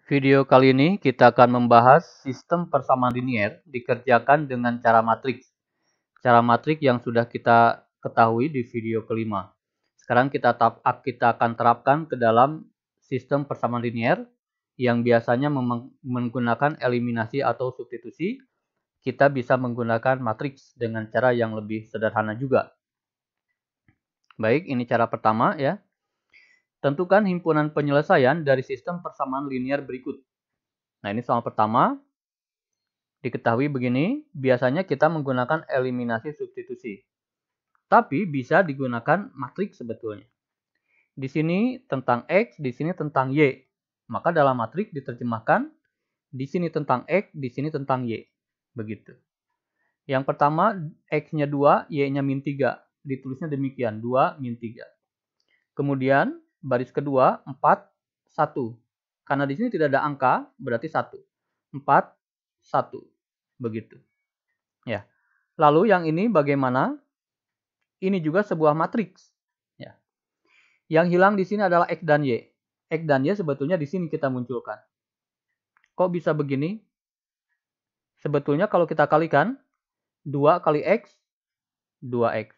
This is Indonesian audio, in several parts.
Video kali ini kita akan membahas sistem persamaan linier dikerjakan dengan cara matriks. Cara matriks yang sudah kita ketahui di video kelima. Sekarang kita akan terapkan ke dalam sistem persamaan linier yang biasanya menggunakan eliminasi atau substitusi. Kita bisa menggunakan matriks dengan cara yang lebih sederhana juga. Baik, ini cara pertama ya. Tentukan himpunan penyelesaian dari sistem persamaan linier berikut. Nah, ini soal pertama. Diketahui begini, biasanya kita menggunakan eliminasi substitusi. Tapi bisa digunakan matriks sebetulnya. Di sini tentang X, di sini tentang Y. Maka dalam matriks diterjemahkan, di sini tentang X, di sini tentang Y. Begitu. Yang pertama, X-nya 2, Y-nya min 3. Ditulisnya demikian, 2 min 3. Kemudian, baris kedua, 4, 1. Karena di sini tidak ada angka, berarti 1. 4, 1. Begitu. Ya. Lalu yang ini bagaimana? Ini juga sebuah matriks. Ya. Yang hilang di sini adalah X dan Y. X dan Y sebetulnya di sini kita munculkan. Kok bisa begini? Sebetulnya kalau kita kalikan, 2 kali X, 2X.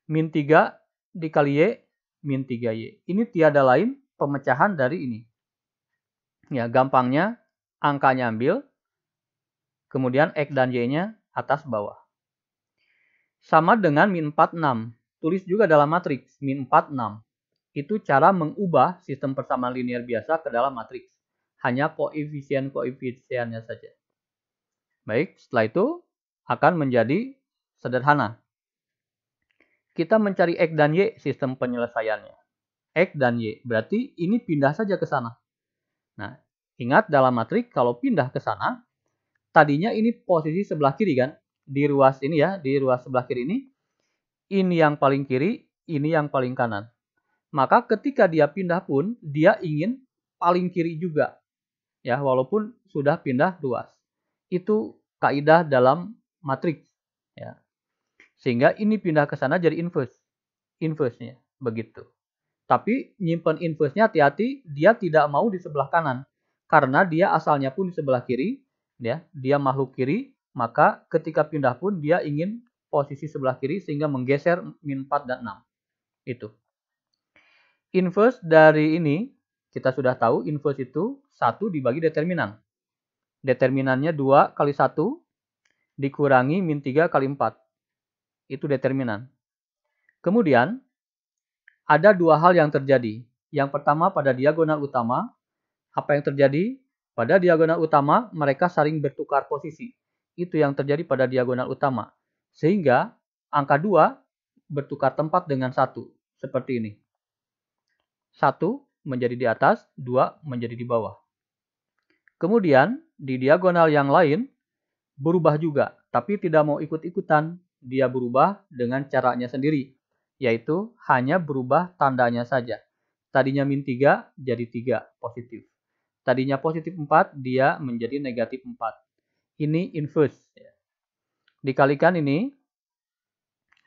Min 3 dikali Y, min 3Y. Ini tiada lain pemecahan dari ini. Ya, gampangnya angkanya ambil, kemudian X dan Y-nya atas bawah. Sama dengan min 4, 6. Tulis juga dalam matriks, min 4, 6. Itu cara mengubah sistem persamaan linier biasa ke dalam matriks. Hanya koefisien-koefisiennya saja. Baik, setelah itu akan menjadi sederhana. Kita mencari X dan Y sistem penyelesaiannya. X dan Y, berarti ini pindah saja ke sana. Nah, ingat dalam matriks kalau pindah ke sana, tadinya ini posisi sebelah kiri kan? Di ruas ini ya, di ruas sebelah kiri ini yang paling kiri, ini yang paling kanan. Maka ketika dia pindah pun, dia ingin paling kiri juga. Ya, walaupun sudah pindah ruas. Itu kaidah dalam matriks. Ya. Sehingga ini pindah ke sana jadi inverse. Inverse-nya. Begitu. Tapi nyimpen inverse-nya hati-hati, dia tidak mau di sebelah kanan. Karena dia asalnya pun di sebelah kiri. Ya, dia makhluk kiri. Maka ketika pindah pun dia ingin posisi sebelah kiri sehingga menggeser min 4 dan 6. Itu. Inverse dari ini, kita sudah tahu inverse itu 1 dibagi determinan. Determinannya 2 kali 1 dikurangi min 3 kali 4. Itu determinan. Kemudian, ada dua hal yang terjadi. Yang pertama pada diagonal utama, apa yang terjadi? Pada diagonal utama, mereka saling bertukar posisi. Itu yang terjadi pada diagonal utama. Sehingga, angka 2 bertukar tempat dengan 1. Seperti ini. 1 menjadi di atas, 2 menjadi di bawah. Kemudian, di diagonal yang lain, berubah juga. Tapi tidak mau ikut-ikutan. Dia berubah dengan caranya sendiri. Yaitu hanya berubah tandanya saja. Tadinya min 3 jadi 3 positif. Tadinya positif 4 dia menjadi negatif 4. Ini inverse. Dikalikan ini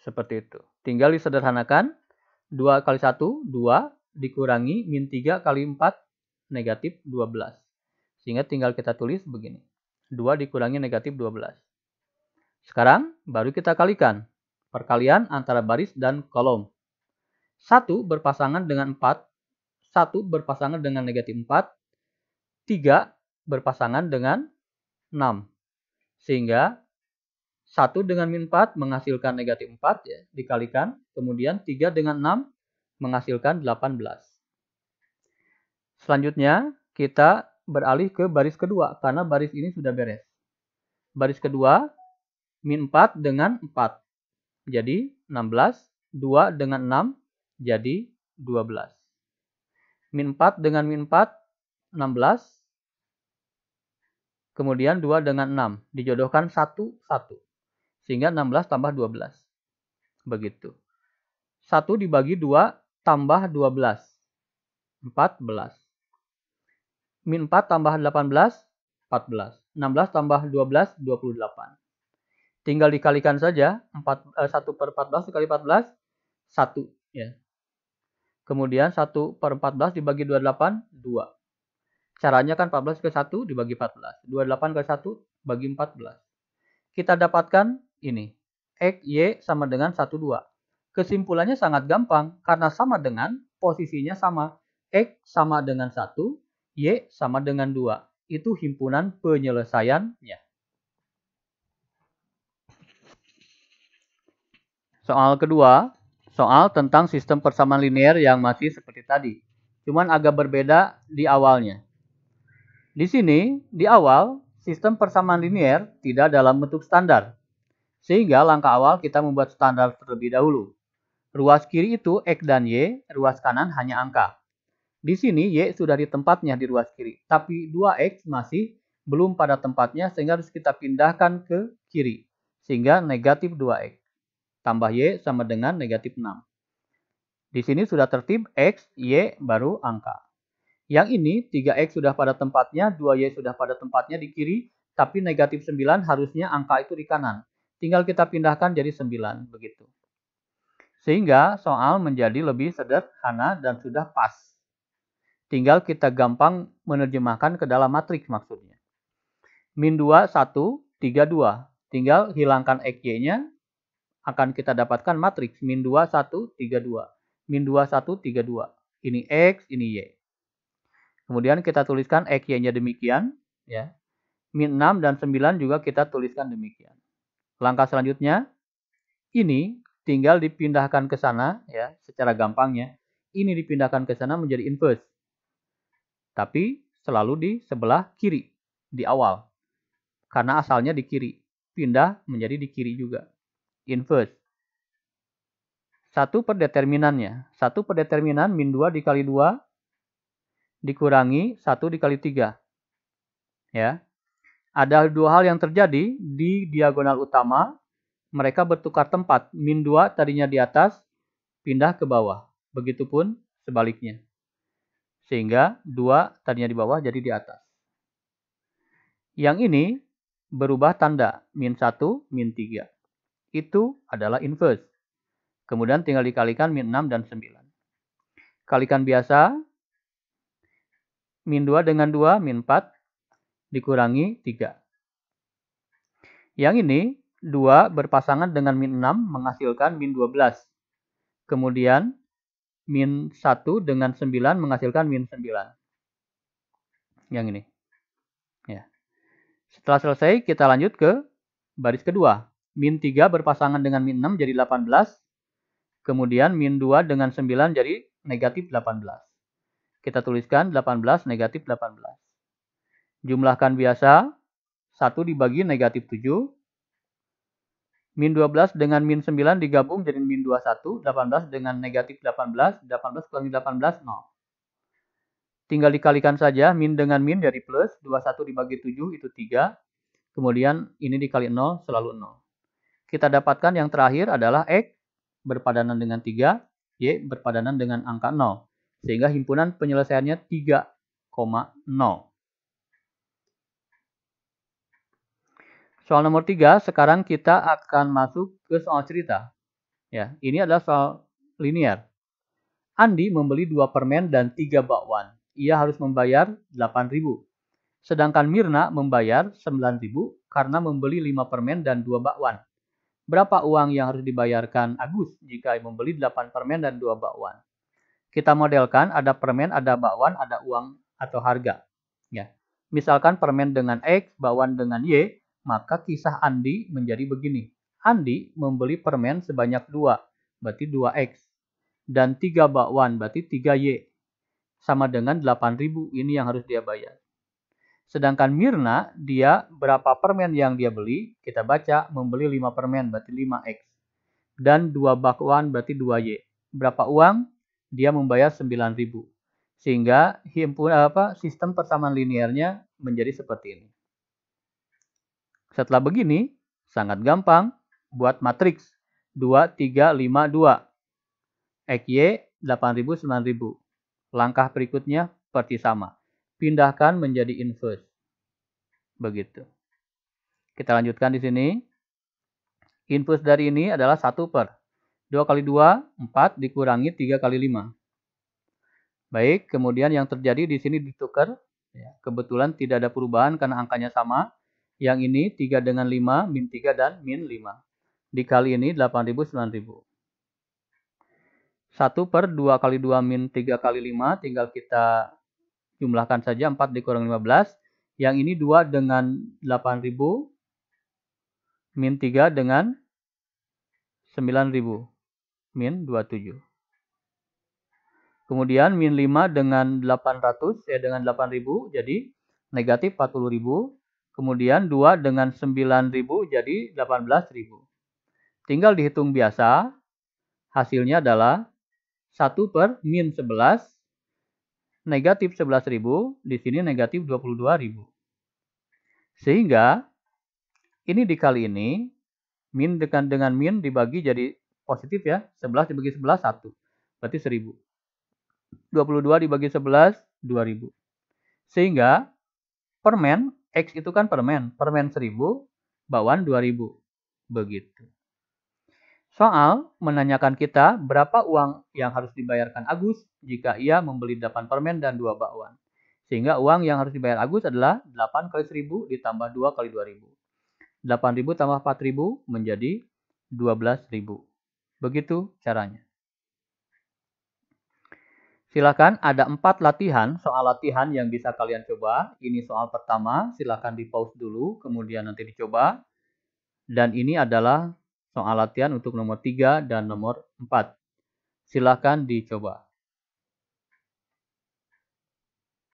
seperti itu. Tinggal disederhanakan. 2 kali 1 2 dikurangi min 3 kali 4 negatif 12. Sehingga tinggal kita tulis begini. 2 dikurangi negatif 12. Sekarang baru kita kalikan. Perkalian antara baris dan kolom. 1 berpasangan dengan 4. 1 berpasangan dengan negatif 4. 3 berpasangan dengan 6. Sehingga 1 dengan min 4 menghasilkan negatif 4. Ya, dikalikan. Kemudian 3 dengan 6 menghasilkan 18. Selanjutnya kita beralih ke baris kedua. Karena baris ini sudah beres. Baris kedua. Min 4 dengan 4. Jadi 16. 2 dengan 6 jadi 12. Min 4 dengan min 4, 16. Kemudian 2 dengan 6. Dijodohkan 1, 1. Sehingga 16 tambah 12. Begitu. 1 dibagi 2 tambah 12. 14. Min 4 tambah 18, 14. 16 tambah 12, 28. Tinggal dikalikan saja. 1 per 14 dikali 14, 1. Ya. Kemudian 1 per 14 dibagi 28, 2. Caranya kan 14 ke 1 dibagi 14. 28 ke 1 bagi 14. Kita dapatkan ini. X, Y sama dengan 1, 2. Kesimpulannya sangat gampang. Karena sama dengan, posisinya sama. X sama dengan 1, Y sama dengan 2. Itu himpunan penyelesaiannya. Soal kedua, soal tentang sistem persamaan linear yang masih seperti tadi. Cuman agak berbeda di awalnya. Di sini, di awal, sistem persamaan linear tidak dalam bentuk standar. Sehingga langkah awal kita membuat standar terlebih dahulu. Ruas kiri itu X dan Y, ruas kanan hanya angka. Di sini Y sudah di tempatnya di ruas kiri, tapi 2X masih belum pada tempatnya sehingga harus kita pindahkan ke kiri. Sehingga negatif 2X tambah Y sama dengan negatif 6. Di sini sudah tertib X, Y baru angka. Yang ini 3X sudah pada tempatnya, 2Y sudah pada tempatnya di kiri, tapi negatif 9 harusnya angka itu di kanan. Tinggal kita pindahkan jadi 9, begitu. Sehingga soal menjadi lebih sederhana dan sudah pas. Tinggal kita gampang menerjemahkan ke dalam matriks maksudnya. Min 2, 1, 3, 2. Tinggal hilangkan XY-nya, akan kita dapatkan matriks. Min 2, 1, 3, 2. Min 2, 1, 3, 2. Ini X, ini Y. Kemudian kita tuliskan XY-nya demikian. Ya. Min 6 dan 9 juga kita tuliskan demikian. Langkah selanjutnya, ini tinggal dipindahkan ke sana, ya, secara gampangnya. Ini dipindahkan ke sana menjadi inverse. Tapi selalu di sebelah kiri, di awal. Karena asalnya di kiri. Pindah menjadi di kiri juga. Inverse. 1 per determinannya. 1 per determinan min 2 dikali 2 dikurangi 1 dikali 3. Ya. Ada dua hal yang terjadi di diagonal utama. Mereka bertukar tempat. Min 2 tadinya di atas, pindah ke bawah. Begitupun sebaliknya. Sehingga 2 tadinya di bawah jadi di atas. Yang ini berubah tanda. Min 1, min 3. Itu adalah inverse. Kemudian tinggal dikalikan min 6 dan 9. Kalikan biasa. Min 2 dengan 2, min 4. Dikurangi 3. Yang ini 2 berpasangan dengan min 6 menghasilkan min 12. Kemudian min 1 dengan 9 menghasilkan min 9. Yang ini. Ya. Setelah selesai kita lanjut ke baris kedua. Min 3 berpasangan dengan min 6 jadi 18. Kemudian min 2 dengan 9 jadi negatif 18. Kita tuliskan 18 negatif 18. Jumlahkan biasa. 1 dibagi negatif 7. Min 12 dengan min 9 digabung jadi min 21. 18 dengan negatif 18. 18 kurangi 18, 0. Tinggal dikalikan saja. Min dengan min jadi plus. 21 dibagi 7 itu 3. Kemudian ini dikali 0 selalu 0. Kita dapatkan yang terakhir adalah X berpadanan dengan 3. Y berpadanan dengan angka 0. Sehingga himpunan penyelesaiannya 3,0. Soal nomor 3, sekarang kita akan masuk ke soal cerita. Ya, ini adalah soal linear. Andi membeli 2 permen dan 3 bakwan. Ia harus membayar 8.000. Sedangkan Mirna membayar 9.000 karena membeli 5 permen dan 2 bakwan. Berapa uang yang harus dibayarkan Agus jika membeli 8 permen dan 2 bakwan? Kita modelkan ada permen, ada bakwan, ada uang atau harga. Ya. Misalkan permen dengan X, bakwan dengan Y, maka kisah Andi menjadi begini. Andi membeli permen sebanyak 2, berarti 2X. Dan 3 bakwan, berarti 3Y. Sama dengan 8.000, ini yang harus dia bayar. Sedangkan Mirna, dia berapa permen yang dia beli? Kita baca, membeli 5 permen, berarti 5X. Dan 2 bakwan, berarti 2Y. Berapa uang? Dia membayar 9.000. Sehingga sistem persamaan linearnya menjadi seperti ini. Setelah begini, sangat gampang buat matriks 2, 3, 5, 2. XY 8.000, 9.000. Langkah berikutnya seperti sama. Pindahkan menjadi inverse. Begitu. Kita lanjutkan di sini. Inverse dari ini adalah 1 per 2 kali 2, 4 dikurangi 3 kali 5. Baik, kemudian yang terjadi di sini ditukar. Ya, kebetulan tidak ada perubahan karena angkanya sama. Yang ini 3 dengan 5, min 3 dan min 5. Dikali ini 8.000, 9.000. 1 per 2 kali 2 min 3 kali 5, tinggal kita jumlahkan saja 4 dikurang 15. Yang ini 2 dengan 8.000, min 3 dengan 9.000, min 27. Kemudian min 5 dengan 800, ya dengan 8.000, jadi negatif 40.000. Kemudian 2 dengan 9.000 jadi 18.000. Tinggal dihitung biasa, hasilnya adalah 1 per min 11, negatif 11.000, di sini negatif 22.000. Sehingga ini dikali ini, min dengan min dibagi jadi positif ya, 11 dibagi 11, 1. Berarti 1.000. 22 dibagi 11, 2.000. Sehingga permen, X itu kan permen 1.000, bakwan 2.000. Begitu. Soal menanyakan kita berapa uang yang harus dibayarkan Agus jika ia membeli 8 permen dan 2 bakwan. Sehingga uang yang harus dibayar Agus adalah 8 kali 1.000 ditambah 2 kali 2.000. 8.000 tambah 4.000 menjadi 12.000. Begitu caranya. Silakan, ada 4 soal latihan yang bisa kalian coba. Ini soal pertama, silakan di pause dulu, kemudian nanti dicoba. Dan ini adalah soal latihan untuk nomor 3 dan nomor 4. Silakan dicoba.